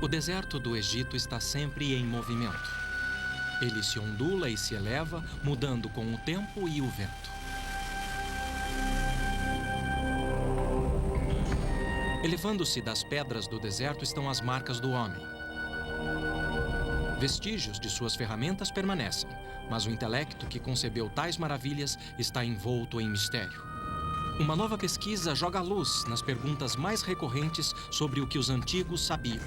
O deserto do Egito está sempre em movimento. Ele se ondula e se eleva, mudando com o tempo e o vento. Elevando-se das pedras do deserto estão as marcas do homem. Vestígios de suas ferramentas permanecem, mas o intelecto que concebeu tais maravilhas está envolto em mistério. Uma nova pesquisa joga luz nas perguntas mais recorrentes sobre o que os antigos sabiam.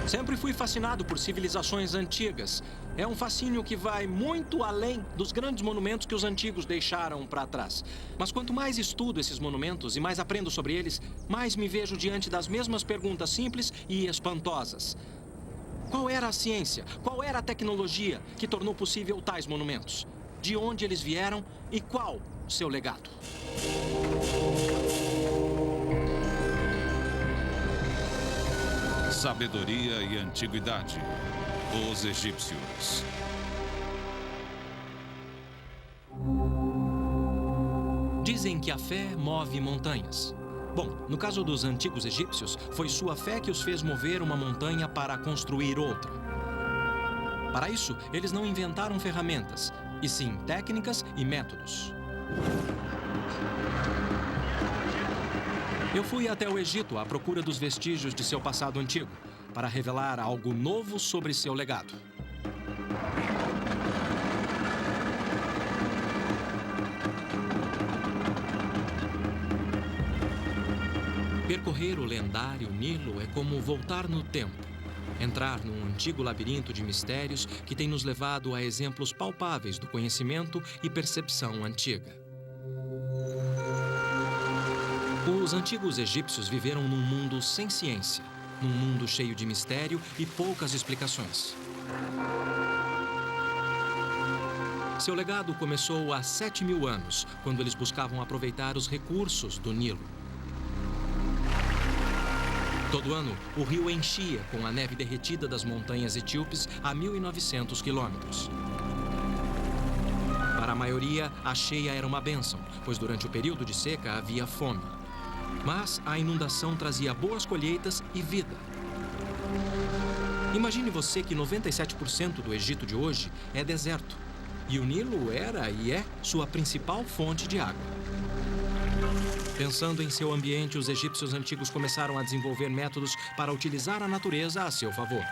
Sempre fui fascinado por civilizações antigas. É um fascínio que vai muito além dos grandes monumentos que os antigos deixaram para trás. Mas quanto mais estudo esses monumentos e mais aprendo sobre eles, mais me vejo diante das mesmas perguntas simples e espantosas. Qual era a ciência? Qual era a tecnologia que tornou possível tais monumentos? De onde eles vieram e qual seu legado? Sabedoria e antiguidade. Os egípcios. Dizem que a fé move montanhas. Bom, no caso dos antigos egípcios, foi sua fé que os fez mover uma montanha para construir outra. Para isso, eles não inventaram ferramentas, e sim técnicas e métodos. Eu fui até o Egito à procura dos vestígios de seu passado antigo, para revelar algo novo sobre seu legado. Percorrer o lendário Nilo é como voltar no tempo, entrar num antigo labirinto de mistérios que tem nos levado a exemplos palpáveis do conhecimento e percepção antiga. Os antigos egípcios viveram num mundo sem ciência, num mundo cheio de mistério e poucas explicações. Seu legado começou há 7.000 anos, quando eles buscavam aproveitar os recursos do Nilo. Todo ano, o rio enchia com a neve derretida das montanhas etíopes a 1.900 quilômetros. Para a maioria, a cheia era uma bênção, pois durante o período de seca havia fome. Mas a inundação trazia boas colheitas e vida. Imagine você que 97% do Egito de hoje é deserto. E o Nilo era e é sua principal fonte de água. Pensando em seu ambiente, os egípcios antigos começaram a desenvolver métodos para utilizar a natureza a seu favor.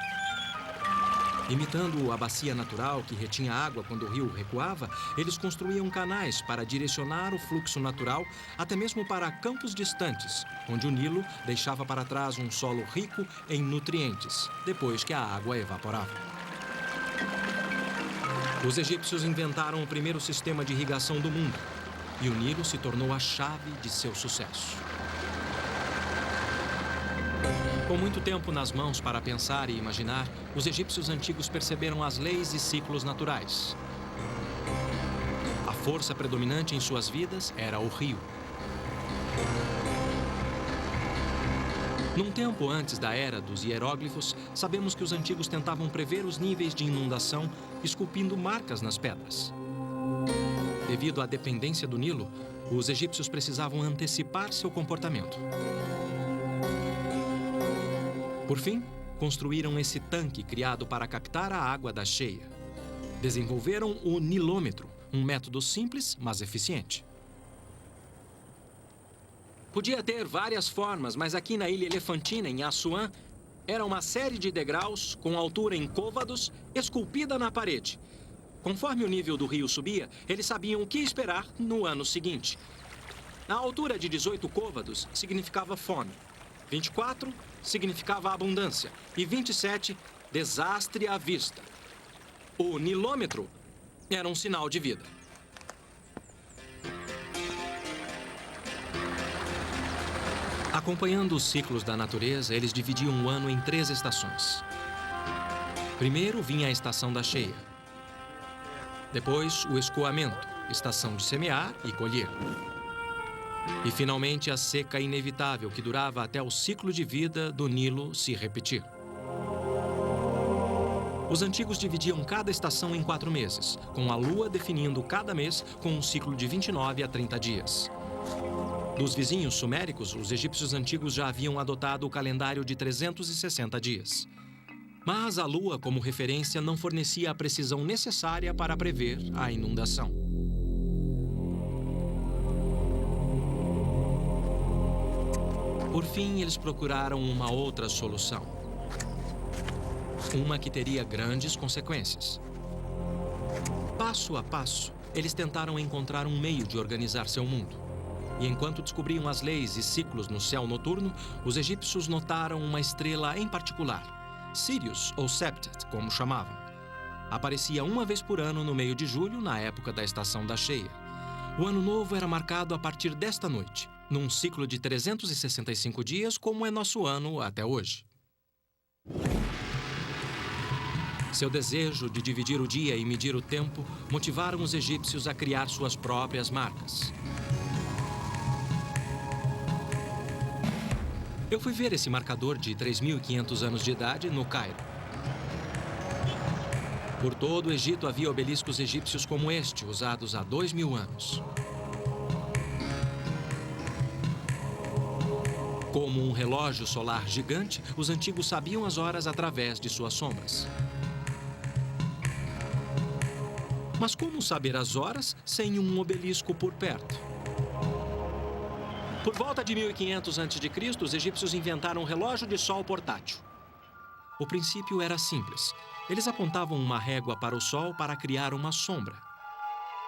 Imitando a bacia natural que retinha água quando o rio recuava, eles construíam canais para direcionar o fluxo natural, até mesmo para campos distantes, onde o Nilo deixava para trás um solo rico em nutrientes, depois que a água evaporava. Os egípcios inventaram o primeiro sistema de irrigação do mundo, e o Nilo se tornou a chave de seu sucesso. Com muito tempo nas mãos para pensar e imaginar, os egípcios antigos perceberam as leis e ciclos naturais. A força predominante em suas vidas era o rio. Num tempo antes da era dos hieróglifos, sabemos que os antigos tentavam prever os níveis de inundação, esculpindo marcas nas pedras. Devido à dependência do Nilo, os egípcios precisavam antecipar seu comportamento. Por fim, construíram esse tanque criado para captar a água da cheia. Desenvolveram o nilômetro, um método simples, mas eficiente. Podia ter várias formas, mas aqui na Ilha Elefantina, em Assuã, era uma série de degraus com altura em côvados, esculpida na parede. Conforme o nível do rio subia, eles sabiam o que esperar no ano seguinte. A altura de 18 côvados significava fome, 24 significava abundância e 27, desastre à vista. O nilômetro era um sinal de vida. Acompanhando os ciclos da natureza, eles dividiam o ano em 3 estações. Primeiro vinha a estação da cheia. Depois, o escoamento, estação de semear e colher. E, finalmente, a seca inevitável, que durava até o ciclo de vida do Nilo se repetir. Os antigos dividiam cada estação em 4 meses, com a lua definindo cada mês com um ciclo de 29 a 30 dias. Dos vizinhos suméricos, os egípcios antigos já haviam adotado o calendário de 360 dias. Mas a lua, como referência, não fornecia a precisão necessária para prever a inundação. Por fim, eles procuraram uma outra solução. Uma que teria grandes consequências. Passo a passo, eles tentaram encontrar um meio de organizar seu mundo. E enquanto descobriam as leis e ciclos no céu noturno, os egípcios notaram uma estrela em particular, Sirius, ou Septet, como chamavam. Aparecia uma vez por ano no meio de julho, na época da estação da cheia. O ano novo era marcado a partir desta noite, num ciclo de 365 dias, como é nosso ano até hoje. Seu desejo de dividir o dia e medir o tempo motivaram os egípcios a criar suas próprias marcas. Eu fui ver esse marcador de 3.500 anos de idade no Cairo. Por todo o Egito havia obeliscos egípcios como este, usados há 2.000 anos. Como um relógio solar gigante, os antigos sabiam as horas através de suas sombras. Mas como saber as horas sem um obelisco por perto? Por volta de 1500 a.C., os egípcios inventaram um relógio de sol portátil. O princípio era simples. Eles apontavam uma régua para o sol para criar uma sombra.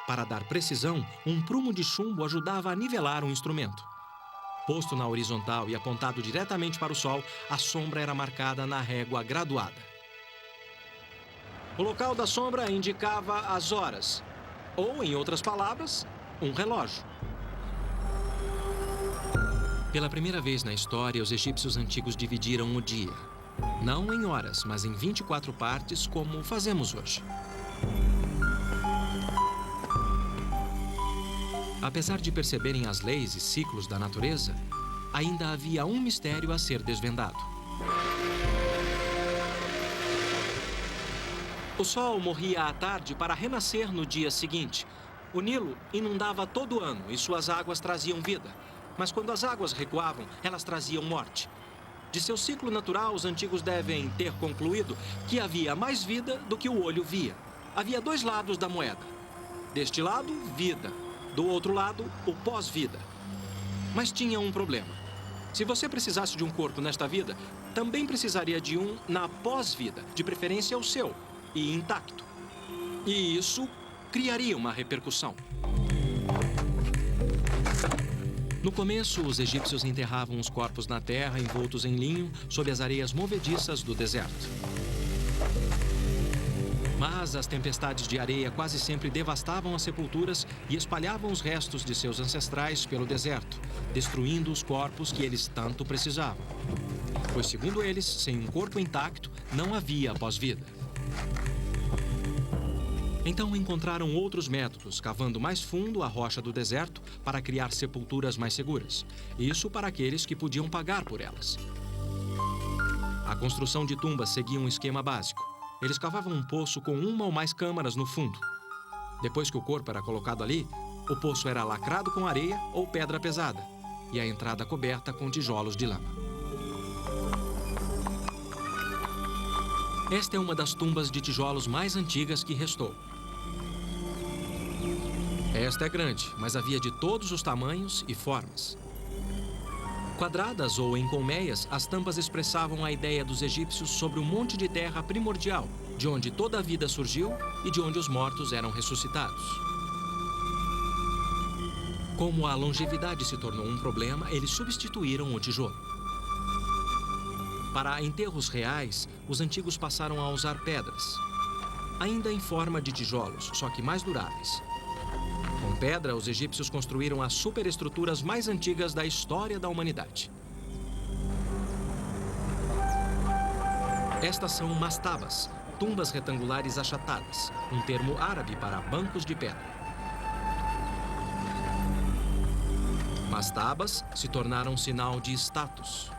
Para dar precisão, um prumo de chumbo ajudava a nivelar o instrumento. Posto na horizontal e apontado diretamente para o sol, a sombra era marcada na régua graduada. O local da sombra indicava as horas, ou, em outras palavras, um relógio. Pela primeira vez na história, os egípcios antigos dividiram o dia. Não em horas, mas em 24 partes, como fazemos hoje. Apesar de perceberem as leis e ciclos da natureza, ainda havia um mistério a ser desvendado. O sol morria à tarde para renascer no dia seguinte. O Nilo inundava todo ano e suas águas traziam vida. Mas quando as águas recuavam, elas traziam morte. De seu ciclo natural, os antigos devem ter concluído que havia mais vida do que o olho via. Havia dois lados da moeda. Deste lado, vida. Do outro lado, o pós-vida. Mas tinha um problema. Se você precisasse de um corpo nesta vida, também precisaria de um na pós-vida, de preferência o seu, e intacto. E isso criaria uma repercussão. No começo, os egípcios enterravam os corpos na terra, envoltos em linho, sob as areias movediças do deserto. Mas as tempestades de areia quase sempre devastavam as sepulturas e espalhavam os restos de seus ancestrais pelo deserto, destruindo os corpos que eles tanto precisavam. Pois, segundo eles, sem um corpo intacto, não havia pós-vida. Então encontraram outros métodos, cavando mais fundo a rocha do deserto para criar sepulturas mais seguras. Isso para aqueles que podiam pagar por elas. A construção de tumbas seguia um esquema básico. Eles cavavam um poço com uma ou mais câmaras no fundo. Depois que o corpo era colocado ali, o poço era lacrado com areia ou pedra pesada e a entrada coberta com tijolos de lama. Esta é uma das tumbas de tijolos mais antigas que restou. Esta é grande, mas havia de todos os tamanhos e formas. Quadradas ou em colmeias, as tampas expressavam a ideia dos egípcios sobre o monte de terra primordial, de onde toda a vida surgiu e de onde os mortos eram ressuscitados. Como a longevidade se tornou um problema, eles substituíram o tijolo. Para enterros reais, os antigos passaram a usar pedras, ainda em forma de tijolos, só que mais duráveis. Com pedra, os egípcios construíram as superestruturas mais antigas da história da humanidade. Estas são mastabas, tumbas retangulares achatadas, um termo árabe para bancos de pedra. Mastabas se tornaram sinal de status.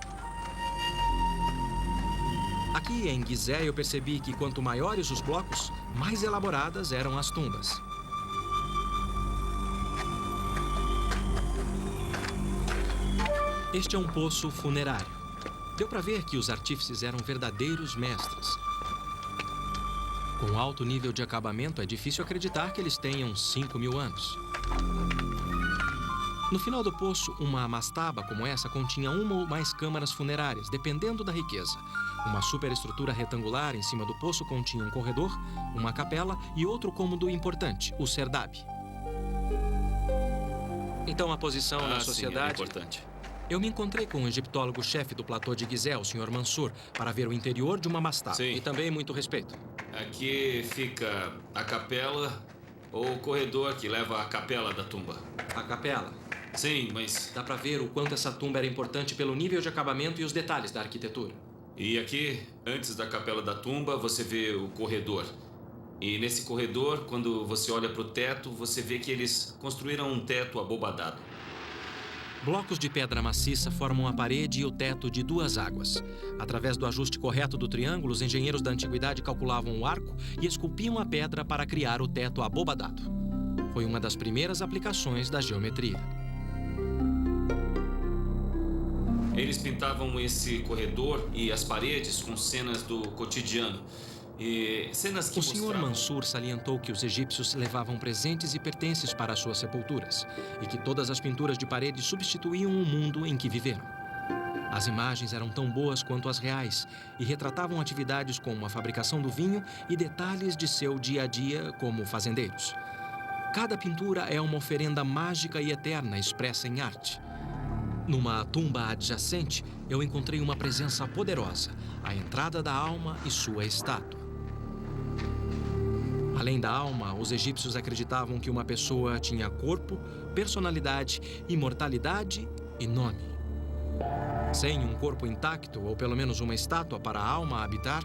Aqui em Gizé eu percebi que quanto maiores os blocos, mais elaboradas eram as tumbas. Este é um poço funerário. Deu para ver que os artífices eram verdadeiros mestres. Com alto nível de acabamento, é difícil acreditar que eles tenham 5.000 anos. No final do poço, uma mastaba como essa continha uma ou mais câmaras funerárias, dependendo da riqueza. Uma superestrutura retangular em cima do poço continha um corredor, uma capela e outro cômodo importante, o serdab. Então, a posição na sociedade... Sim, é importante. Eu me encontrei com o egiptólogo-chefe do platô de Gizé, o Sr. Mansur, para ver o interior de uma mastaba. Sim. E também muito respeito. Aqui fica a capela ou o corredor que leva à capela da tumba. A capela. Sim, mas... Dá para ver o quanto essa tumba era importante pelo nível de acabamento e os detalhes da arquitetura. E aqui, antes da capela da tumba, você vê o corredor. E nesse corredor, quando você olha para o teto, você vê que eles construíram um teto abobadado. Blocos de pedra maciça formam a parede e o teto de 2 águas. Através do ajuste correto do triângulo, os engenheiros da antiguidade calculavam o arco e esculpiam a pedra para criar o teto abobadado. Foi uma das primeiras aplicações da geometria. Eles pintavam esse corredor e as paredes com cenas do cotidiano. E cenas que O Sr. mostravam... Mansur salientou que os egípcios levavam presentes e pertences para as suas sepulturas e que todas as pinturas de parede substituíam o mundo em que viveram. As imagens eram tão boas quanto as reais e retratavam atividades como a fabricação do vinho e detalhes de seu dia a dia como fazendeiros. Cada pintura é uma oferenda mágica e eterna expressa em arte. Numa tumba adjacente, eu encontrei uma presença poderosa, a entrada da alma e sua estátua. Além da alma, os egípcios acreditavam que uma pessoa tinha corpo, personalidade, imortalidade e nome. Sem um corpo intacto, ou pelo menos uma estátua para a alma habitar,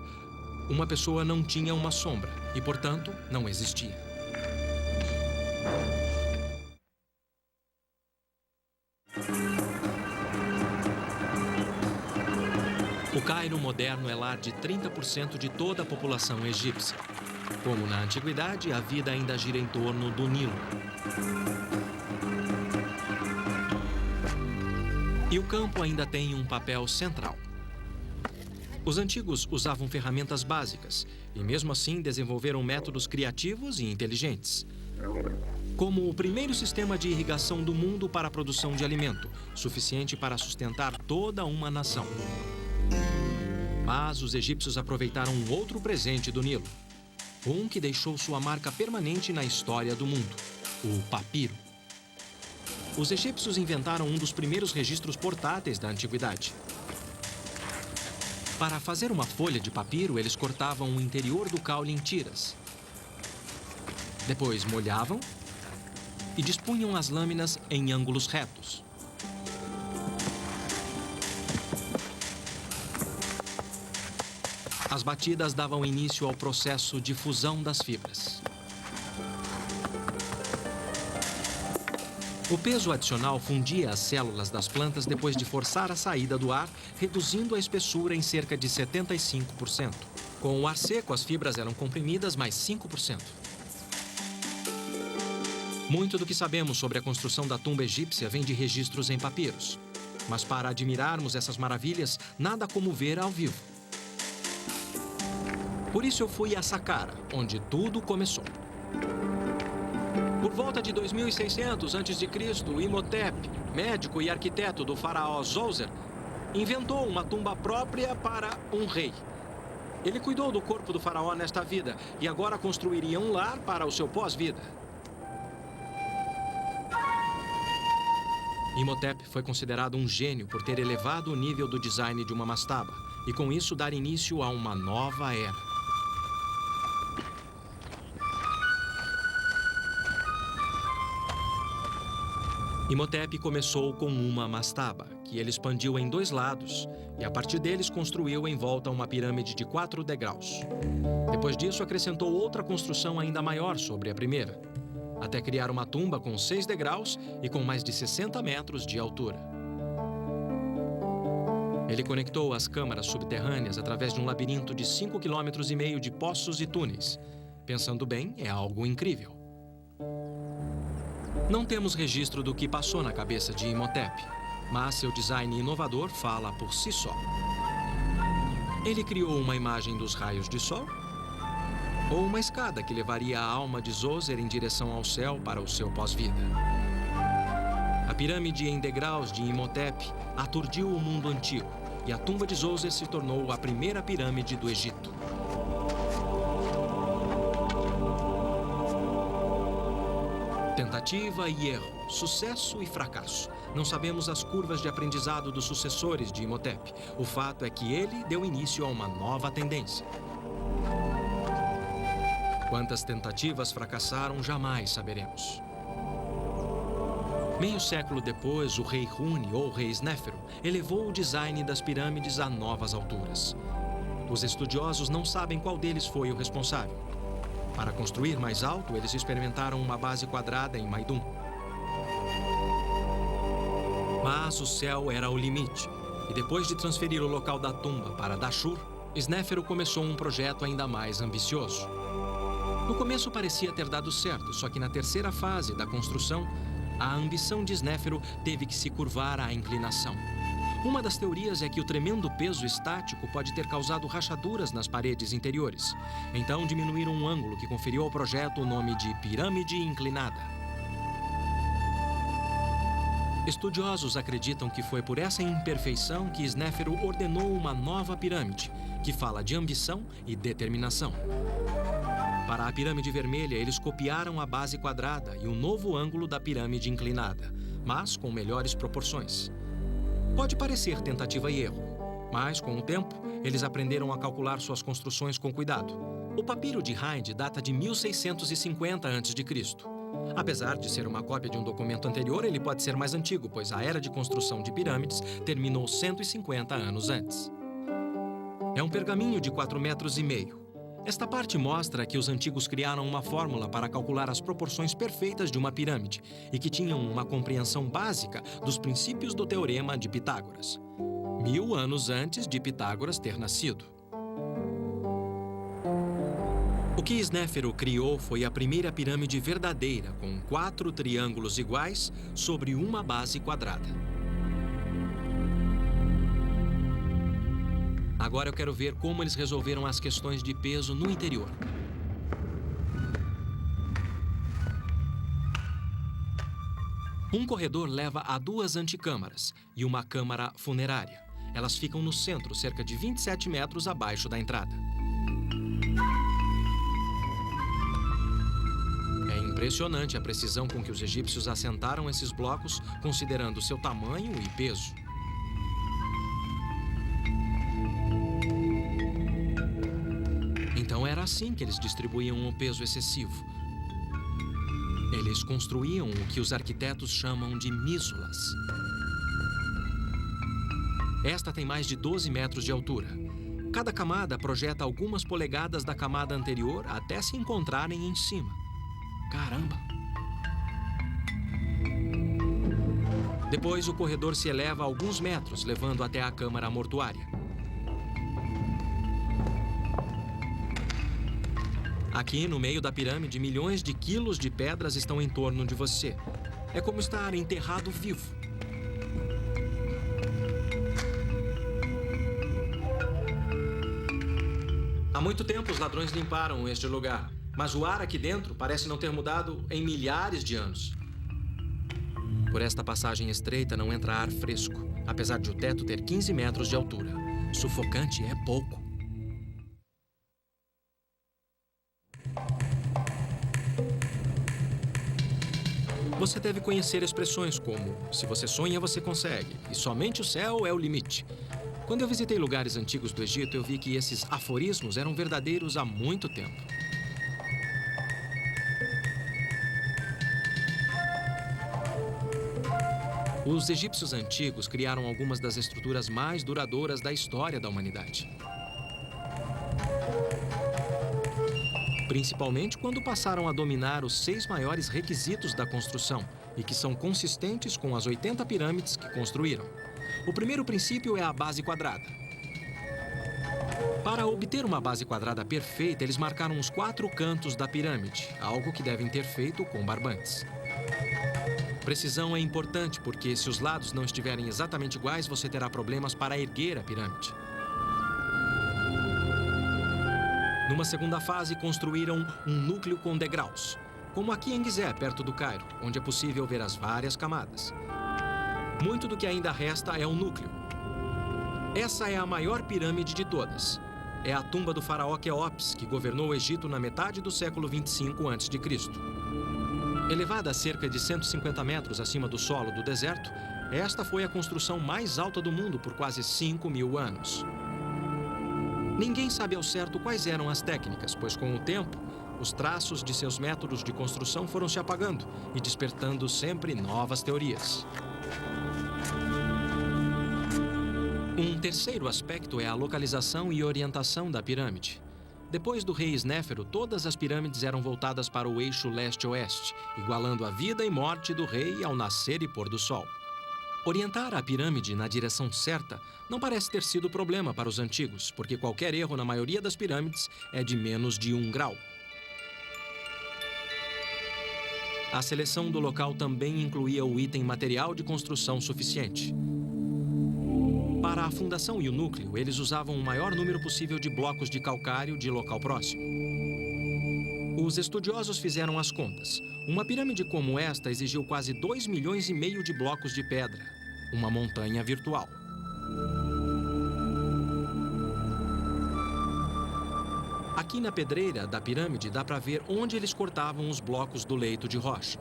uma pessoa não tinha uma sombra e, portanto, não existia. O Cairo moderno é lar de 30% de toda a população egípcia. Como na antiguidade, a vida ainda gira em torno do Nilo. E o campo ainda tem um papel central. Os antigos usavam ferramentas básicas e, mesmo assim, desenvolveram métodos criativos e inteligentes. Como o primeiro sistema de irrigação do mundo para a produção de alimento, suficiente para sustentar toda uma nação. Mas os egípcios aproveitaram um outro presente do Nilo. Um que deixou sua marca permanente na história do mundo, o papiro. Os egípcios inventaram um dos primeiros registros portáteis da antiguidade. Para fazer uma folha de papiro, eles cortavam o interior do caule em tiras. Depois molhavam e dispunham as lâminas em ângulos retos. As batidas davam início ao processo de fusão das fibras. O peso adicional fundia as células das plantas depois de forçar a saída do ar, reduzindo a espessura em cerca de 75%. Com o ar seco, as fibras eram comprimidas mais 5%. Muito do que sabemos sobre a construção da tumba egípcia vem de registros em papiros. Mas para admirarmos essas maravilhas, nada como ver ao vivo. Por isso eu fui a Saqqara, onde tudo começou. Por volta de 2600 a.C., Imhotep, médico e arquiteto do faraó Djoser, inventou uma tumba própria para um rei. Ele cuidou do corpo do faraó nesta vida e agora construiria um lar para o seu pós-vida. Imhotep foi considerado um gênio por ter elevado o nível do design de uma mastaba e, com isso, dar início a uma nova era. Imhotep começou com uma mastaba, que ele expandiu em 2 lados, e a partir deles construiu em volta uma pirâmide de 4 degraus. Depois disso, acrescentou outra construção ainda maior sobre a primeira, até criar uma tumba com 6 degraus e com mais de 60 metros de altura. Ele conectou as câmaras subterrâneas através de um labirinto de 5,5 km de poços e túneis. Pensando bem, é algo incrível. Não temos registro do que passou na cabeça de Imhotep, mas seu design inovador fala por si só. Ele criou uma imagem dos raios de sol ou uma escada que levaria a alma de Zoser em direção ao céu para o seu pós-vida. A pirâmide em degraus de Imhotep aturdiu o mundo antigo e a tumba de Zoser se tornou a primeira pirâmide do Egito. Tentativa e erro, sucesso e fracasso. Não sabemos as curvas de aprendizado dos sucessores de Imhotep. O fato é que ele deu início a uma nova tendência. Quantas tentativas fracassaram, jamais saberemos. Meio século depois, o rei Huni, ou rei Snéfero, elevou o design das pirâmides a novas alturas. Os estudiosos não sabem qual deles foi o responsável. Para construir mais alto, eles experimentaram uma base quadrada em Maidum. Mas o céu era o limite, e depois de transferir o local da tumba para Dashur, Snéfero começou um projeto ainda mais ambicioso. No começo parecia ter dado certo, só que na terceira fase da construção, a ambição de Snéfero teve que se curvar à inclinação. Uma das teorias é que o tremendo peso estático pode ter causado rachaduras nas paredes interiores. Então diminuíram um ângulo que conferiu ao projeto o nome de pirâmide inclinada. Estudiosos acreditam que foi por essa imperfeição que Snéfero ordenou uma nova pirâmide, que fala de ambição e determinação. Para a pirâmide vermelha, eles copiaram a base quadrada e o novo ângulo da pirâmide inclinada, mas com melhores proporções. Pode parecer tentativa e erro, mas, com o tempo, eles aprenderam a calcular suas construções com cuidado. O papiro de Hind data de 1650 a.C. Apesar de ser uma cópia de um documento anterior, ele pode ser mais antigo, pois a era de construção de pirâmides terminou 150 anos antes. É um pergaminho de 4,5 metros. Esta parte mostra que os antigos criaram uma fórmula para calcular as proporções perfeitas de uma pirâmide e que tinham uma compreensão básica dos princípios do Teorema de Pitágoras. 1000 anos antes de Pitágoras ter nascido. O que Snéfero criou foi a primeira pirâmide verdadeira, com 4 triângulos iguais sobre uma base quadrada. Agora eu quero ver como eles resolveram as questões de peso no interior. Um corredor leva a 2 antecâmaras e uma câmara funerária. Elas ficam no centro, cerca de 27 metros abaixo da entrada. É impressionante a precisão com que os egípcios assentaram esses blocos, considerando seu tamanho e peso. Então era assim que eles distribuíam o peso excessivo. Eles construíam o que os arquitetos chamam de mísulas. Esta tem mais de 12 metros de altura. Cada camada projeta algumas polegadas da camada anterior até se encontrarem em cima. Caramba! Depois o corredor se eleva alguns metros, levando até a câmara mortuária. Aqui, no meio da pirâmide, milhões de quilos de pedras estão em torno de você. É como estar enterrado vivo. Há muito tempo os ladrões limparam este lugar, mas o ar aqui dentro parece não ter mudado em milhares de anos. Por esta passagem estreita não entra ar fresco, apesar de o teto ter 15 metros de altura. Sufocante é pouco. Você deve conhecer expressões como "se você sonha, você consegue" e "somente o céu é o limite". Quando eu visitei lugares antigos do Egito, eu vi que esses aforismos eram verdadeiros há muito tempo. Os egípcios antigos criaram algumas das estruturas mais duradouras da história da humanidade. Principalmente quando passaram a dominar os 6 maiores requisitos da construção e que são consistentes com as 80 pirâmides que construíram. O primeiro princípio é a base quadrada. Para obter uma base quadrada perfeita, eles marcaram os 4 cantos da pirâmide, algo que devem ter feito com barbantes. Precisão é importante porque, se os lados não estiverem exatamente iguais, você terá problemas para erguer a pirâmide. Numa segunda fase, construíram um núcleo com degraus, como aqui em Gizé, perto do Cairo, onde é possível ver as várias camadas. Muito do que ainda resta é o núcleo. Essa é a maior pirâmide de todas. É a tumba do faraó Quéops, que governou o Egito na metade do século 25 a.C. Elevada a cerca de 150 metros acima do solo do deserto, esta foi a construção mais alta do mundo por quase 5.000 anos. Ninguém sabe ao certo quais eram as técnicas, pois com o tempo, os traços de seus métodos de construção foram se apagando e despertando sempre novas teorias. Um terceiro aspecto é a localização e orientação da pirâmide. Depois do rei Snéfero, todas as pirâmides eram voltadas para o eixo leste-oeste, igualando a vida e morte do rei ao nascer e pôr do sol. Orientar a pirâmide na direção certa não parece ter sido problema para os antigos, porque qualquer erro na maioria das pirâmides é de menos de 1 grau. A seleção do local também incluía o item material de construção suficiente. Para a fundação e o núcleo, eles usavam o maior número possível de blocos de calcário de local próximo. Os estudiosos fizeram as contas. Uma pirâmide como esta exigiu quase 2,5 milhões de blocos de pedra, uma montanha virtual. Aqui na pedreira da pirâmide dá para ver onde eles cortavam os blocos do leito de rocha.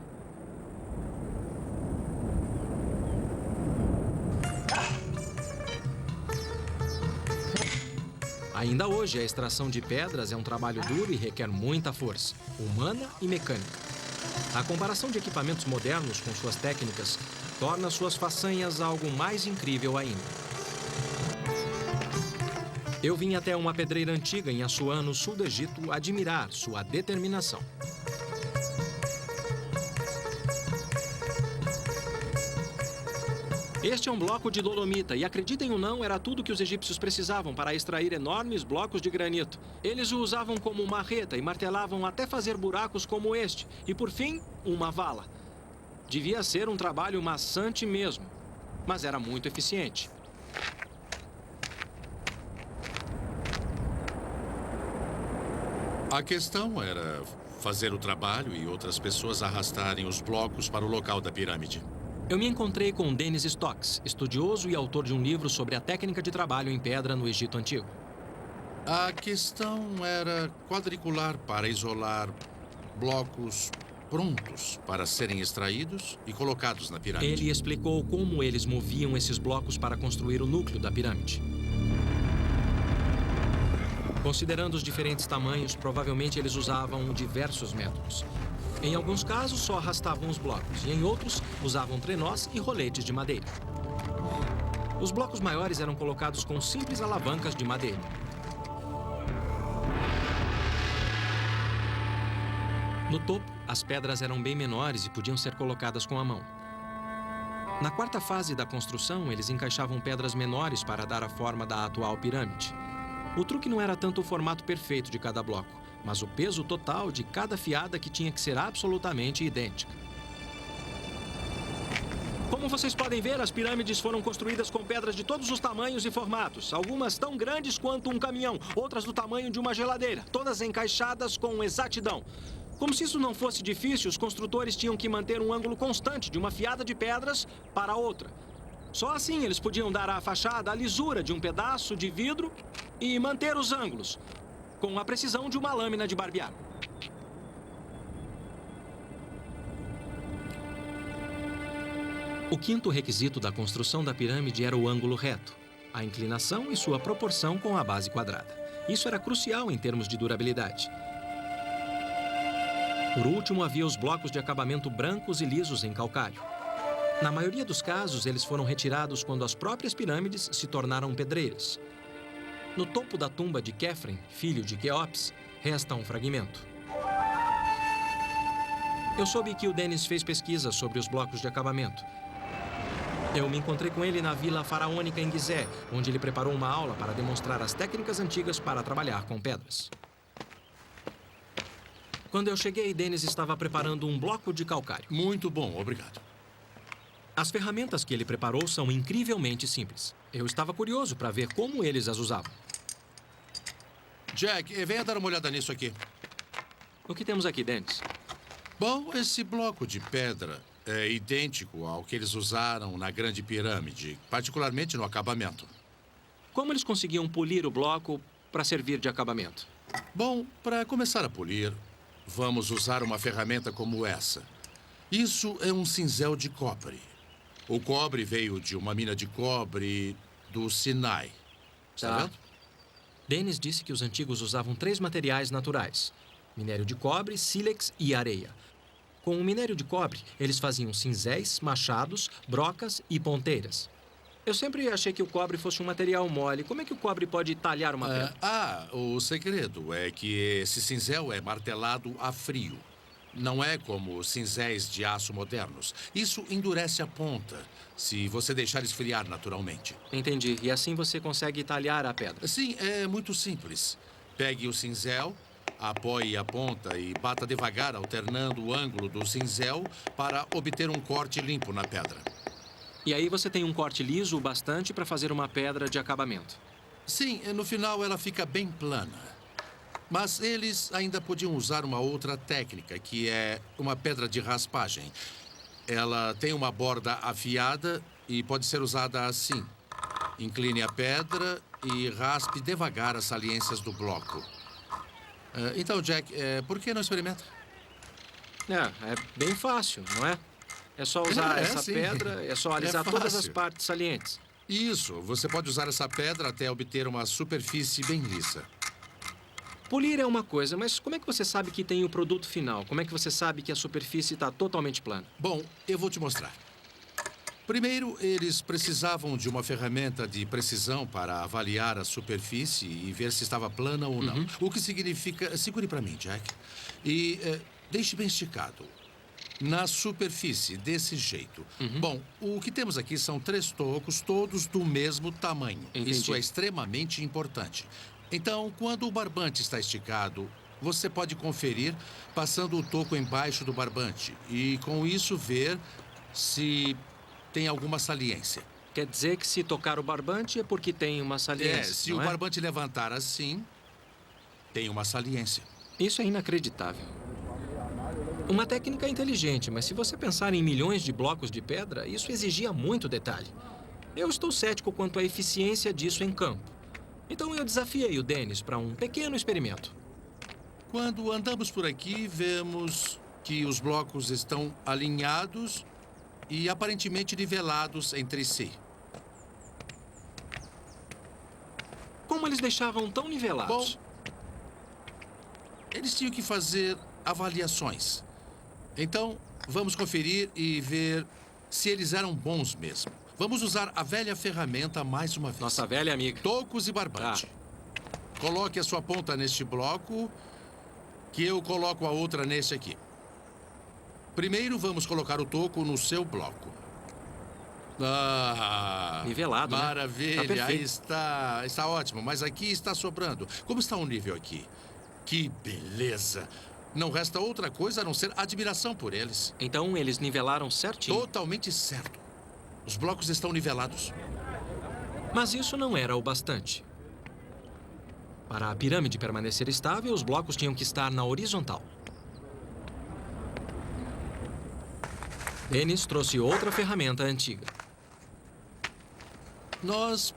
Ainda hoje, a extração de pedras é um trabalho duro e requer muita força, humana e mecânica. A comparação de equipamentos modernos com suas técnicas torna suas façanhas algo mais incrível ainda. Eu vim até uma pedreira antiga em Assuã, no sul do Egito, admirar sua determinação. Este é um bloco de dolomita e, acreditem ou não, era tudo que os egípcios precisavam para extrair enormes blocos de granito. Eles o usavam como marreta e martelavam até fazer buracos como este. E, por fim, uma vala. Devia ser um trabalho maçante mesmo, mas era muito eficiente. A questão era fazer o trabalho e outras pessoas arrastarem os blocos para o local da pirâmide. Eu me encontrei com Dennis Stocks, estudioso e autor de um livro sobre a técnica de trabalho em pedra no Egito Antigo. A questão era quadricular para isolar blocos prontos para serem extraídos e colocados na pirâmide. Ele explicou como eles moviam esses blocos para construir o núcleo da pirâmide. Considerando os diferentes tamanhos, provavelmente eles usavam diversos métodos. Em alguns casos, só arrastavam os blocos, e em outros, usavam trenós e roletes de madeira. Os blocos maiores eram colocados com simples alavancas de madeira. No topo, as pedras eram bem menores e podiam ser colocadas com a mão. Na quarta fase da construção, eles encaixavam pedras menores para dar a forma da atual pirâmide. O truque não era tanto o formato perfeito de cada bloco, mas o peso total de cada fiada que tinha que ser absolutamente idêntica. Como vocês podem ver, as pirâmides foram construídas com pedras de todos os tamanhos e formatos. Algumas tão grandes quanto um caminhão, outras do tamanho de uma geladeira, todas encaixadas com exatidão. Como se isso não fosse difícil, os construtores tinham que manter um ângulo constante de uma fiada de pedras para outra. Só assim eles podiam dar à fachada a lisura de um pedaço de vidro e manter os ângulos, com a precisão de uma lâmina de barbear. O quinto requisito da construção da pirâmide era o ângulo reto, a inclinação e sua proporção com a base quadrada. Isso era crucial em termos de durabilidade. Por último, havia os blocos de acabamento brancos e lisos em calcário. Na maioria dos casos, eles foram retirados quando as próprias pirâmides se tornaram pedreiras. No topo da tumba de Quéfren, filho de Quéops, resta um fragmento. Eu soube que o Dennis fez pesquisas sobre os blocos de acabamento. Eu me encontrei com ele na Vila Faraônica em Gizé, onde ele preparou uma aula para demonstrar as técnicas antigas para trabalhar com pedras. Quando eu cheguei, Dennis estava preparando um bloco de calcário. Muito bom, obrigado. As ferramentas que ele preparou são incrivelmente simples. Eu estava curioso para ver como eles as usavam. Jack, venha dar uma olhada nisso aqui. O que temos aqui, Dennis? Bom, esse bloco de pedra é idêntico ao que eles usaram na Grande Pirâmide, particularmente no acabamento. Como eles conseguiam polir o bloco para servir de acabamento? Bom, para começar a polir, vamos usar uma ferramenta como essa. Isso é um cinzel de cobre. O cobre veio de uma mina de cobre do Sinai. Está vendo? Dennis disse que os antigos usavam 3 materiais naturais: minério de cobre, sílex e areia. Com o minério de cobre, eles faziam cinzéis, machados, brocas e ponteiras. Eu sempre achei que o cobre fosse um material mole. Como é que o cobre pode talhar uma pedra? O segredo é que esse cinzel é martelado a frio. Não é como os cinzéis de aço modernos. Isso endurece a ponta, se você deixar esfriar naturalmente. Entendi. E assim você consegue talhar a pedra? Sim, é muito simples. Pegue o cinzel, apoie a ponta e bata devagar, alternando o ângulo do cinzel para obter um corte limpo na pedra. E aí você tem um corte liso o bastante para fazer uma pedra de acabamento. Sim, no final ela fica bem plana. Mas eles ainda podiam usar uma outra técnica, que é uma pedra de raspagem. Ela tem uma borda afiada e pode ser usada assim. Incline a pedra e raspe devagar as saliências do bloco. Então, Jack, por que não experimenta? É bem fácil, não é? É só usar essa sim. pedra, é só alisar todas as fácil. partes salientes. Isso, você pode usar essa pedra até obter uma superfície bem lisa. Polir é uma coisa, mas como é que você sabe que tem o produto final? Como é que você sabe que a superfície está totalmente plana? Bom, eu vou te mostrar. Primeiro, eles precisavam de uma ferramenta de precisão para avaliar a superfície e ver se estava plana ou não. O que significa... Segure para mim, Jack. E deixe bem esticado. Na superfície, desse jeito. Bom, o que temos aqui são 3 tocos, todos do mesmo tamanho. Entendi. Isso é extremamente importante. Então, quando o barbante está esticado, você pode conferir passando o toco embaixo do barbante e, com isso, ver se tem alguma saliência. Quer dizer que se tocar o barbante é porque tem uma saliência, Se não o é? barbante levantar assim, tem uma saliência. Isso é inacreditável. Uma técnica inteligente, mas se você pensar em milhões de blocos de pedra, isso exigia muito detalhe. Eu estou cético quanto à eficiência disso em campo. Então eu desafiei o Dennis para um pequeno experimento. Quando andamos por aqui, vemos que os blocos estão alinhados e aparentemente nivelados entre si. Como eles deixavam tão nivelados? Bom, eles tinham que fazer avaliações. Então, vamos conferir e ver se eles eram bons mesmo. Vamos usar a velha ferramenta mais uma vez. Nossa velha amiga. Tocos e barbante. Coloque a sua ponta neste bloco, que eu coloco a outra neste aqui. Primeiro, vamos colocar o toco no seu bloco. Nivelado, né? Maravilha, Tá perfeito. aí está. Está ótimo, mas aqui está sobrando. Como está o nível aqui? Que beleza! Não resta outra coisa a não ser admiração por eles. Então eles nivelaram certinho. Totalmente certo. Os blocos estão nivelados. Mas isso não era o bastante. Para a pirâmide permanecer estável, os blocos tinham que estar na horizontal. Dennis trouxe outra ferramenta antiga. Nós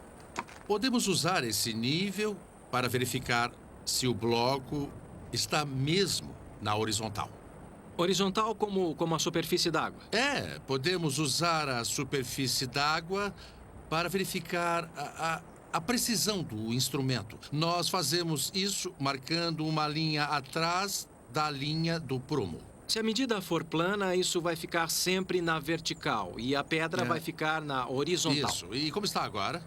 podemos usar esse nível para verificar se o bloco está mesmo na horizontal. Horizontal como a superfície d'água. Podemos usar a superfície d'água para verificar a precisão do instrumento. Nós fazemos isso marcando uma linha atrás da linha do prumo. Se a medida for plana, isso vai ficar sempre na vertical e a pedra vai ficar na horizontal. Isso. E como está agora?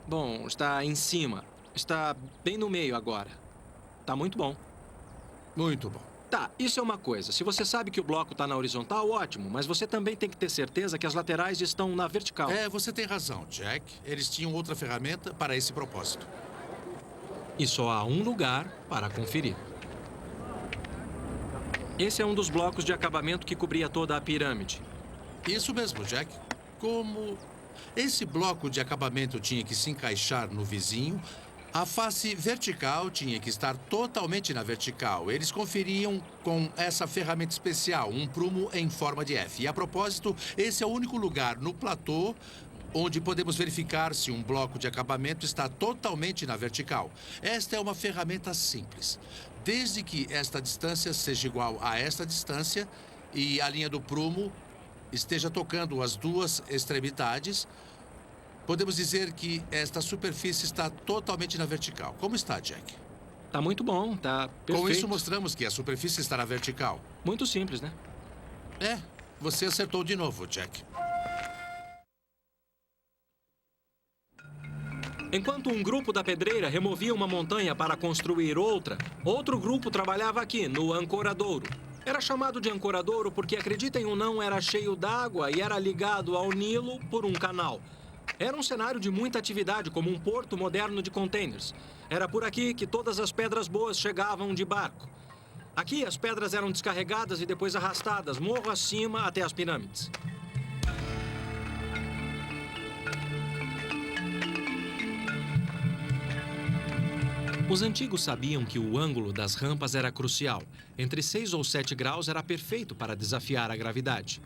Bom, está em cima. Está bem no meio agora. Tá muito bom. Muito bom. Tá, isso é uma coisa. Se você sabe que o bloco está na horizontal, ótimo. Mas você também tem que ter certeza que as laterais estão na vertical. Você tem razão, Jack. Eles tinham outra ferramenta para esse propósito. E só há um lugar para conferir. Esse é um dos blocos de acabamento que cobria toda a pirâmide. Isso mesmo, Jack. como esse bloco de acabamento tinha que se encaixar no vizinho, a face vertical tinha que estar totalmente na vertical. Eles conferiam com essa ferramenta especial, um prumo em forma de F. E, a propósito, esse é o único lugar no platô onde podemos verificar se um bloco de acabamento está totalmente na vertical. Esta é uma ferramenta simples. Desde que esta distância seja igual a esta distância e a linha do prumo esteja tocando as duas extremidades, podemos dizer que esta superfície está totalmente na vertical. Como está, Jack? Tá muito bom, tá perfeito. Com isso, mostramos que a superfície está na vertical. Muito simples, né? É, você acertou de novo, Jack. Enquanto um grupo da pedreira removia uma montanha para construir outra, outro grupo trabalhava aqui, no ancoradouro. Era chamado de ancoradouro porque, acreditem ou não, era cheio d'água e era ligado ao Nilo por um canal. Era um cenário de muita atividade, como um porto moderno de containers. Era por aqui que todas as pedras boas chegavam de barco. Aqui, as pedras eram descarregadas e depois arrastadas morro acima até as pirâmides. Os antigos sabiam que o ângulo das rampas era crucial. Entre 6 ou 7 graus era perfeito para desafiar a gravidade.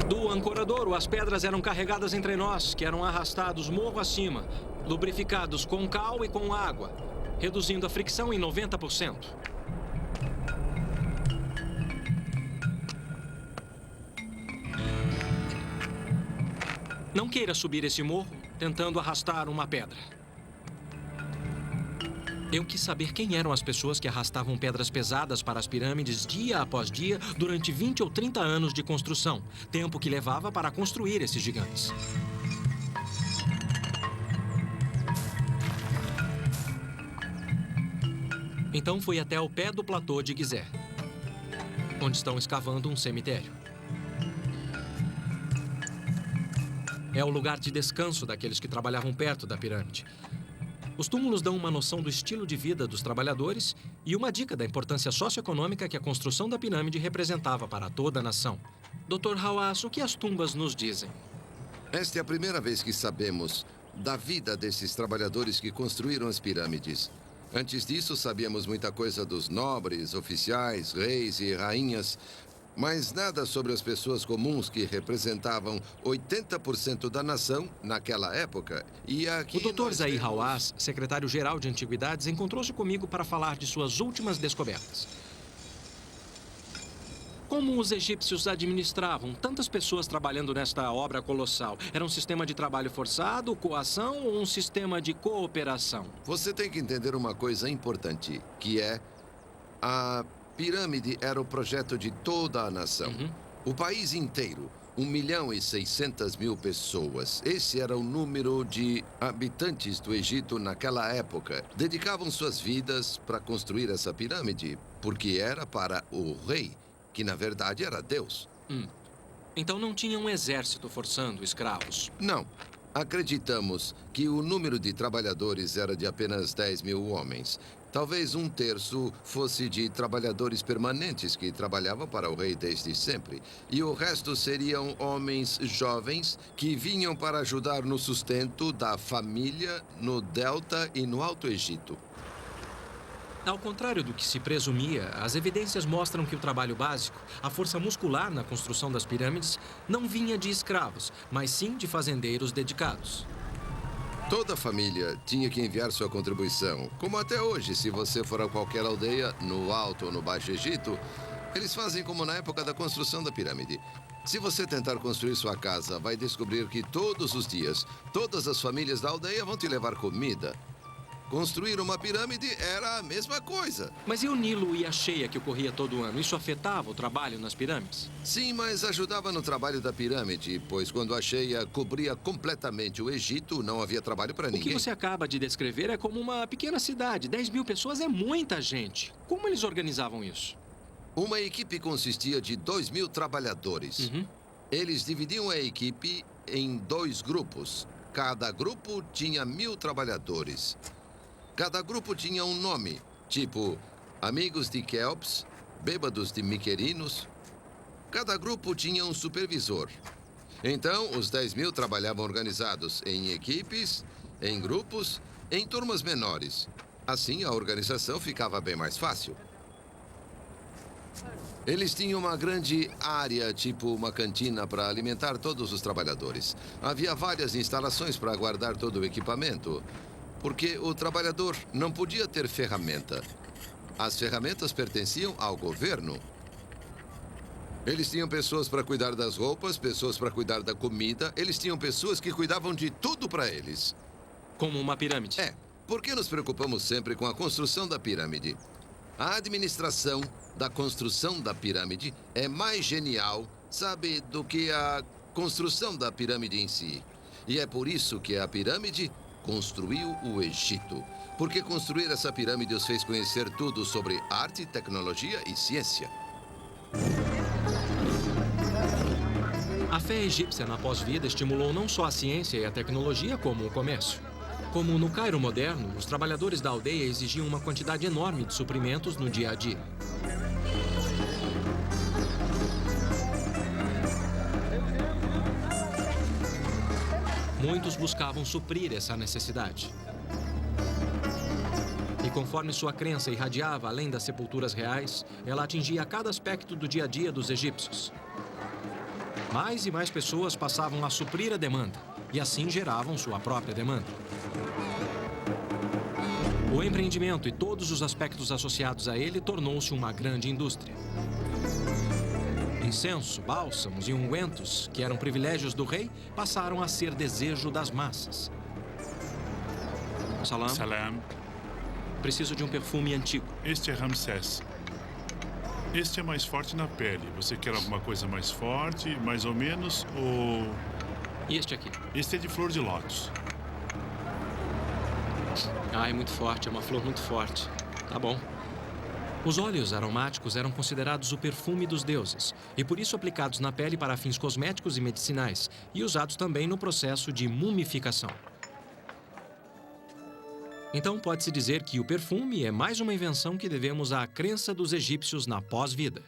Do ancoradouro, as pedras eram carregadas em trenós, que eram arrastados morro acima, lubrificados com cal e com água, reduzindo a fricção em 90%. Não queira subir esse morro tentando arrastar uma pedra. Eu quis saber quem eram as pessoas que arrastavam pedras pesadas para as pirâmides dia após dia durante 20 ou 30 anos de construção, tempo que levava para construir esses gigantes. Então fui até o pé do platô de Gizeh, onde estão escavando um cemitério. É o lugar de descanso daqueles que trabalhavam perto da pirâmide. Os túmulos dão uma noção do estilo de vida dos trabalhadores e uma dica da importância socioeconômica que a construção da pirâmide representava para toda a nação. Dr. Hawass, o que as tumbas nos dizem? Esta é a primeira vez que sabemos da vida desses trabalhadores que construíram as pirâmides. Antes disso, sabíamos muita coisa dos nobres, oficiais, reis e rainhas, mas nada sobre as pessoas comuns que representavam 80% da nação naquela época. E aqui o Dr. Zahi Hawass, secretário-geral de Antiguidades, encontrou-se comigo para falar de suas últimas descobertas. Como os egípcios administravam tantas pessoas trabalhando nesta obra colossal? Era um sistema de trabalho forçado, coação ou um sistema de cooperação? Você tem que entender uma coisa importante, que é a pirâmide era o projeto de toda a nação. O país inteiro, 1.600.000 pessoas. Esse era o número de habitantes do Egito naquela época. Dedicavam suas vidas para construir essa pirâmide, porque era para o rei, que na verdade era Deus. Então não tinha um exército forçando escravos? Não. Acreditamos que o número de trabalhadores era de apenas 10.000 homens. Talvez um terço fosse de trabalhadores permanentes que trabalhavam para o rei desde sempre. E o resto seriam homens jovens que vinham para ajudar no sustento da família no Delta e no Alto Egito. Ao contrário do que se presumia, as evidências mostram que o trabalho básico, a força muscular na construção das pirâmides, não vinha de escravos, mas sim de fazendeiros dedicados. Toda a família tinha que enviar sua contribuição. Como até hoje, se você for a qualquer aldeia, no Alto ou no Baixo Egito, eles fazem como na época da construção da pirâmide. Se você tentar construir sua casa, vai descobrir que todos os dias, todas as famílias da aldeia vão te levar comida. Construir uma pirâmide era a mesma coisa. Mas e o Nilo e a cheia que ocorria todo ano? Isso afetava o trabalho nas pirâmides? Sim, mas ajudava no trabalho da pirâmide, pois quando a cheia cobria completamente o Egito, não havia trabalho para ninguém. O que você acaba de descrever é como uma pequena cidade. 10.000 pessoas é muita gente. Como eles organizavam isso? Uma equipe consistia de 2.000 trabalhadores. Eles dividiam a equipe em 2 grupos. Cada grupo tinha 1.000 trabalhadores. Cada grupo tinha um nome, tipo Amigos de Quéops, bêbados de miquerinos. Cada grupo tinha um supervisor. Então, os 10.000 trabalhavam organizados em equipes, em grupos, em turmas menores. Assim, a organização ficava bem mais fácil. Eles tinham uma grande área, tipo uma cantina, para alimentar todos os trabalhadores. Havia várias instalações para guardar todo o equipamento, porque o trabalhador não podia ter ferramenta. As ferramentas pertenciam ao governo. Eles tinham pessoas para cuidar das roupas, pessoas para cuidar da comida. Eles tinham pessoas que cuidavam de tudo para eles. Como uma pirâmide. É, por que nos preocupamos sempre com a construção da pirâmide? A administração da construção da pirâmide é mais genial, sabe, do que a construção da pirâmide em si. E é por isso que a pirâmide construiu o Egito. Porque construir essa pirâmide os fez conhecer tudo sobre arte, tecnologia e ciência. A fé egípcia na pós-vida estimulou não só a ciência e a tecnologia, como o comércio. Como no Cairo moderno, os trabalhadores da aldeia exigiam uma quantidade enorme de suprimentos no dia a dia. Muitos buscavam suprir essa necessidade. E conforme sua crença irradiava além das sepulturas reais, ela atingia cada aspecto do dia a dia dos egípcios. Mais e mais pessoas passavam a suprir a demanda, e assim geravam sua própria demanda. O empreendimento e todos os aspectos associados a ele tornou-se uma grande indústria. Incenso, bálsamos e ungüentos, que eram privilégios do rei, passaram a ser desejo das massas. Salam. Salam. Preciso de um perfume antigo. Este é Ramsés. Este é mais forte na pele. Você quer alguma coisa mais forte, mais ou menos, ou... E este aqui? Este é de flor de lótus. Ah, é muito forte, é uma flor muito forte. Tá bom. Os óleos aromáticos eram considerados o perfume dos deuses e por isso aplicados na pele para fins cosméticos e medicinais e usados também no processo de mumificação. Então pode-se dizer que o perfume é mais uma invenção que devemos à crença dos egípcios na pós-vida.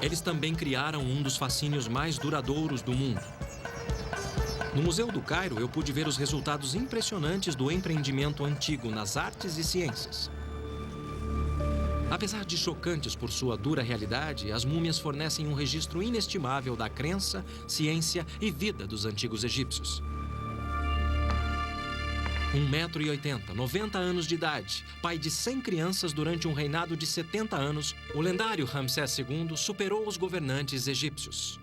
Eles também criaram um dos fascínios mais duradouros do mundo. No Museu do Cairo, eu pude ver os resultados impressionantes do empreendimento antigo nas artes e ciências. Apesar de chocantes por sua dura realidade, as múmias fornecem um registro inestimável da crença, ciência e vida dos antigos egípcios. 1,80 m, 90 anos de idade, pai de 100 crianças durante um reinado de 70 anos, o lendário Ramsés II superou os governantes egípcios.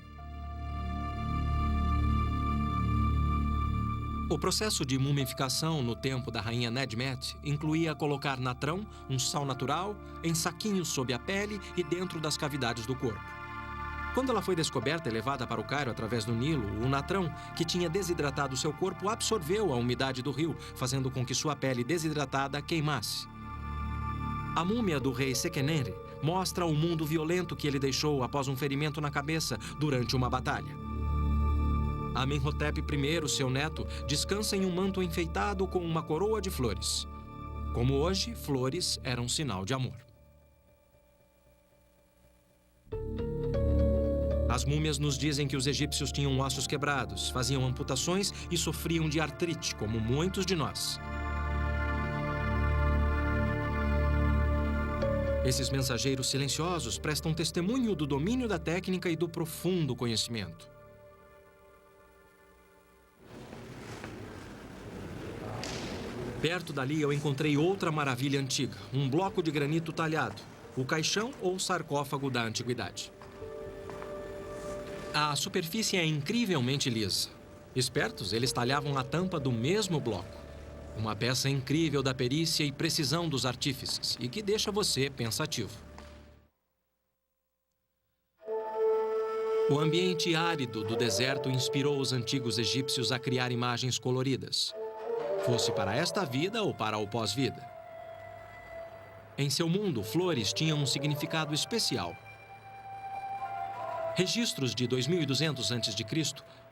O processo de mumificação no tempo da rainha Nedmet incluía colocar natrão, um sal natural, em saquinhos sob a pele e dentro das cavidades do corpo. Quando ela foi descoberta e levada para o Cairo através do Nilo, o natrão, que tinha desidratado seu corpo, absorveu a umidade do rio, fazendo com que sua pele desidratada queimasse. A múmia do rei Sequenenre mostra o mundo violento que ele deixou após um ferimento na cabeça durante uma batalha. Amenhotep I, seu neto, descansa em um manto enfeitado com uma coroa de flores. Como hoje, flores eram sinal de amor. As múmias nos dizem que os egípcios tinham ossos quebrados, faziam amputações e sofriam de artrite, como muitos de nós. Esses mensageiros silenciosos prestam testemunho do domínio da técnica e do profundo conhecimento. Perto dali eu encontrei outra maravilha antiga, um bloco de granito talhado, o caixão ou sarcófago da antiguidade. A superfície é incrivelmente lisa. Espertos, eles talhavam a tampa do mesmo bloco. Uma peça incrível da perícia e precisão dos artífices e que deixa você pensativo. O ambiente árido do deserto inspirou os antigos egípcios a criar imagens coloridas, fosse para esta vida ou para o pós-vida. Em seu mundo, flores tinham um significado especial. Registros de 2200 a.C.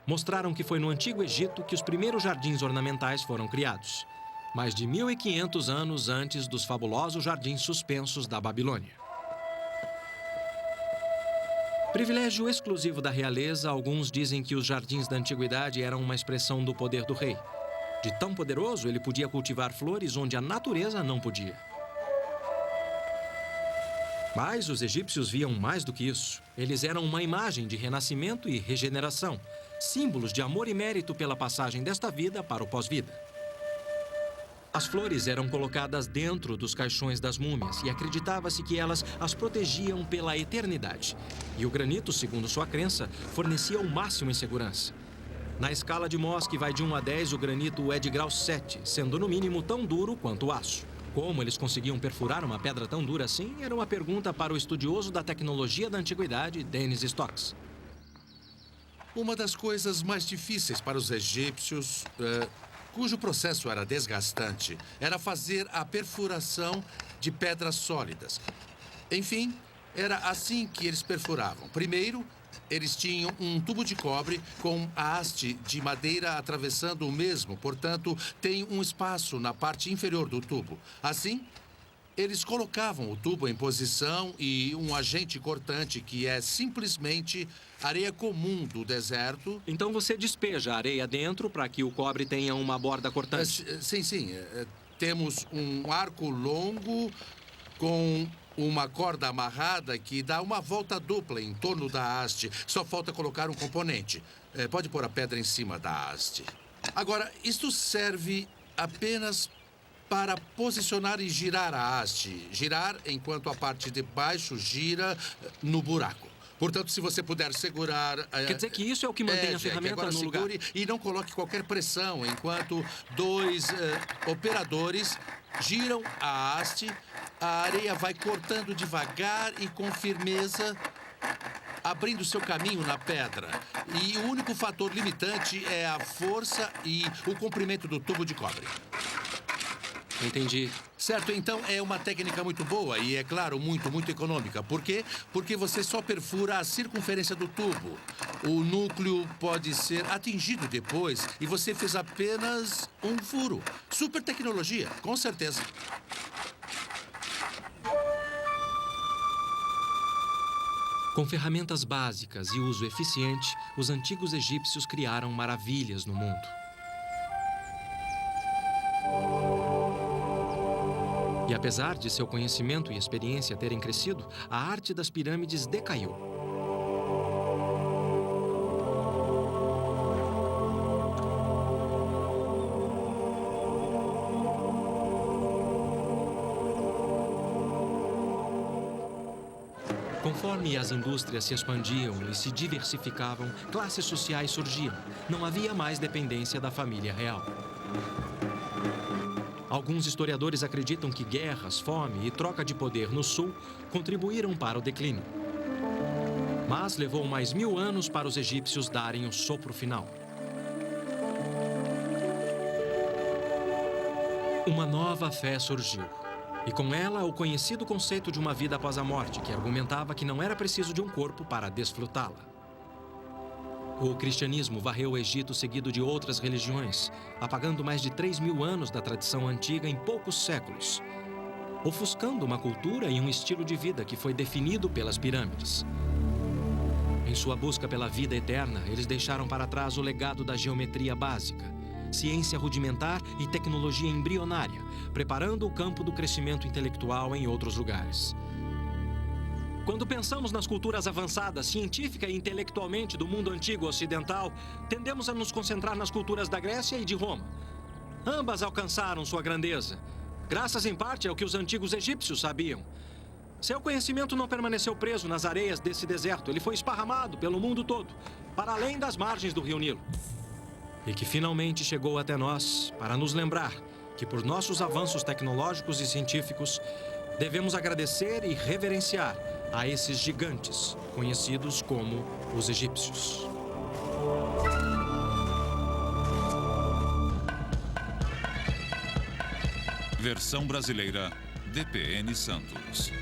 mostraram que foi no Antigo Egito que os primeiros jardins ornamentais foram criados, mais de 1.500 anos antes dos fabulosos jardins suspensos da Babilônia. Privilégio exclusivo da realeza, alguns dizem que os jardins da antiguidade eram uma expressão do poder do rei. De tão poderoso, ele podia cultivar flores onde a natureza não podia. Mas os egípcios viam mais do que isso. Eles eram uma imagem de renascimento e regeneração, símbolos de amor e mérito pela passagem desta vida para o pós-vida. As flores eram colocadas dentro dos caixões das múmias e acreditava-se que elas as protegiam pela eternidade. E o granito, segundo sua crença, fornecia o máximo em segurança. Na escala de Mohs, que vai de 1 a 10, o granito é de grau 7, sendo no mínimo tão duro quanto o aço. Como eles conseguiam perfurar uma pedra tão dura assim, era uma pergunta para o estudioso da tecnologia da antiguidade, Dennis Stocks. Uma das coisas mais difíceis para os egípcios, cujo processo era desgastante, era fazer a perfuração de pedras sólidas. Enfim, era assim que eles perfuravam. Primeiro, eles tinham um tubo de cobre com a haste de madeira atravessando o mesmo, portanto, tem um espaço na parte inferior do tubo. Assim, eles colocavam o tubo em posição e um agente cortante, que é simplesmente areia comum do deserto. Então você despeja a areia dentro para que o cobre tenha uma borda cortante. Sim. Temos um arco longo com uma corda amarrada que dá uma volta dupla em torno da haste. Só falta colocar um componente. Pode pôr a pedra em cima da haste. Agora, isto serve apenas para posicionar e girar a haste. Girar enquanto a parte de baixo gira no buraco. Portanto, se você puder segurar... Quer dizer que isso é o que mantém a ferramenta agora no lugar. Segure e não coloque qualquer pressão enquanto dois operadores giram a haste. A areia vai cortando devagar e com firmeza, abrindo seu caminho na pedra. E o único fator limitante é a força e o comprimento do tubo de cobre. Entendi. Certo, então é uma técnica muito boa e, é claro, muito econômica. Por quê? Porque você só perfura a circunferência do tubo. O núcleo pode ser atingido depois e você fez apenas um furo. Super tecnologia, com certeza. Com ferramentas básicas e uso eficiente, os antigos egípcios criaram maravilhas no mundo. E apesar de seu conhecimento e experiência terem crescido, a arte das pirâmides decaiu. Conforme as indústrias se expandiam e se diversificavam, classes sociais surgiam. Não havia mais dependência da família real. Alguns historiadores acreditam que guerras, fome e troca de poder no sul contribuíram para o declínio. Mas levou mais 1000 anos para os egípcios darem o sopro final. Uma nova fé surgiu. E com ela, o conhecido conceito de uma vida após a morte, que argumentava que não era preciso de um corpo para desfrutá-la. O cristianismo varreu o Egito seguido de outras religiões, apagando mais de 3000 anos da tradição antiga em poucos séculos, ofuscando uma cultura e um estilo de vida que foi definido pelas pirâmides. Em sua busca pela vida eterna, eles deixaram para trás o legado da geometria básica, ciência rudimentar e tecnologia embrionária, preparando o campo do crescimento intelectual em outros lugares. Quando pensamos nas culturas avançadas, científica e intelectualmente do mundo antigo ocidental, tendemos a nos concentrar nas culturas da Grécia e de Roma. Ambas alcançaram sua grandeza, graças em parte ao que os antigos egípcios sabiam. Seu conhecimento não permaneceu preso nas areias desse deserto, ele foi esparramado pelo mundo todo, para além das margens do Rio Nilo. E que finalmente chegou até nós para nos lembrar que, por nossos avanços tecnológicos e científicos, devemos agradecer e reverenciar a esses gigantes, conhecidos como os egípcios. Versão brasileira, DPN Santos.